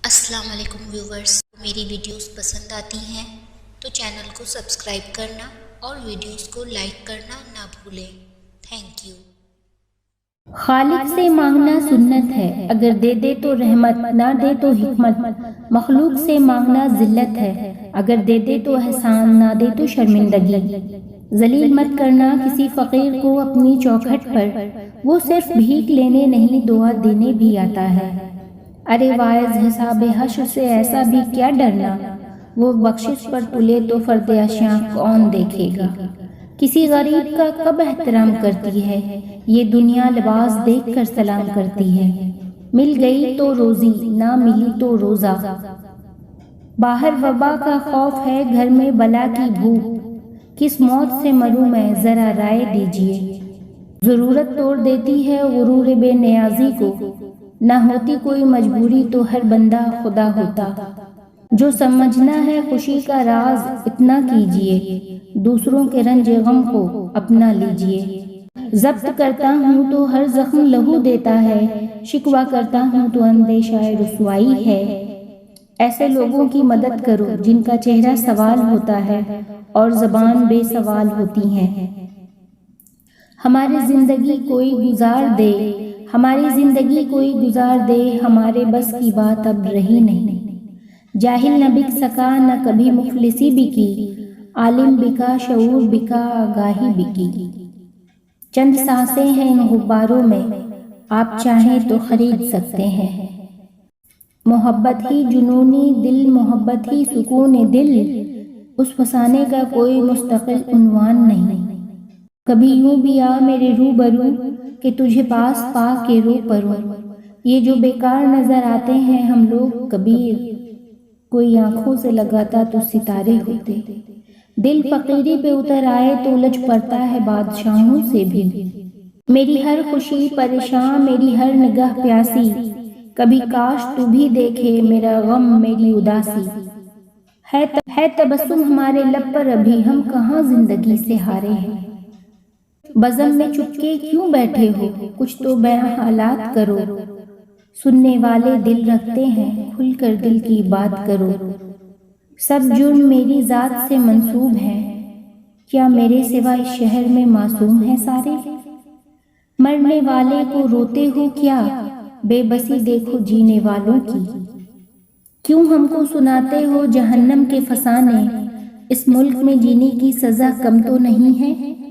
السلام علیکم ویورز، میری ویڈیوز پسند آتی ہیں تو چینل کو سبسکرائب کرنا اور ویڈیوز کو لائک کرنا نہ بھولیں۔ Thank you. خالق سے مانگنا سنت ہے، اگر دے دے تو رحمت، نہ دے تو حکمت۔ مخلوق سے مانگنا ذلت ہے، اگر دے دے تو احسان، نہ دے تو شرمندگی۔ ذلیل مت کرنا کسی فقیر کو اپنی چوکھٹ پر، وہ صرف بھیک لینے نہیں دعا دینے بھی آتا ہے۔ ارے واعظ، حساب حشر سے ایسا بھی کیا ڈرنا، وہ بخشش پر تلے تو فرد اشیاء کون دیکھے گا۔ کسی غریب کا کب احترام کرتی ہے، یہ دنیا لباس دیکھ کر سلام کرتی ہے۔ مل گئی تو روزی، نہ ملی تو روزہ۔ باہر وبا کا خوف ہے، گھر میں بلا کی بھوک، کس موت سے مروں میں ذرا رائے دیجیے۔ ضرورت توڑ دیتی ہے غرور بے نیازی کو، نہ ہوتی کوئی مجبوری تو ہر بندہ خدا ہوتا۔ جو سمجھنا ہے خوشی کا راز اتنا کیجیے، دوسروں کے رنج غم کو اپنا لیجیے۔ ضبط کرتا ہوں تو ہر زخم لہو دیتا ہے، شکوہ کرتا ہوں تو اندیشہ رسوائی ہے۔ ایسے لوگوں کی مدد کرو جن کا چہرہ سوال ہوتا ہے اور زبان بے سوال ہوتی ہے۔ ہماری زندگی کوئی گزار دے، ہماری زندگی کوئی گزار دے، ہمارے بس کی بات اب رہی نہیں۔ جاہل نہ بک سکا، نہ کبھی مفلسی بکی، عالم بکا، شعور بکا، آگاہی بکی۔ چند سانسیں ہیں ان غباروں میں، آپ چاہیں تو خرید سکتے ہیں۔ محبت ہی جنونی دل، محبت ہی سکون دل، اس فسانے کا کوئی مستقل عنوان نہیں۔ کبھی یوں بھی آ میرے روبرو کہ تجھے پاس پا کے رو پروں۔ یہ جو بیکار نظر آتے ہیں ہم لوگ، کبیر کوئی آنکھوں سے لگاتا تو ستارے ہوتے۔ دل فقیری پہ اتر آئے تو الجھ پڑتا ہے بادشاہوں سے بھی۔ میری ہر خوشی پریشان، میری ہر نگاہ پیاسی، کبھی کاش تو بھی دیکھے میرا غم، میری اداسی۔ ہے تبسم ہمارے لب پر ابھی، ہم کہاں زندگی سے ہارے ہیں۔ بزم میں چپکے کیوں بیٹھے ہو، کچھ تو بیاں حالات کرو۔ سننے والے دل رکھتے ہیں، کھل کر دل کی بات کرو۔ سب جرم میری ذات سے منسوب ہیں، کیا میرے سوا اس شہر میں معصوم ہیں سارے۔ مرنے والے کو روتے ہو کیا، بے بسی دیکھو جینے والوں کی۔ کیوں ہم کو سناتے ہو جہنم کے فسانے، اس ملک میں جینے کی سزا کم تو نہیں ہے۔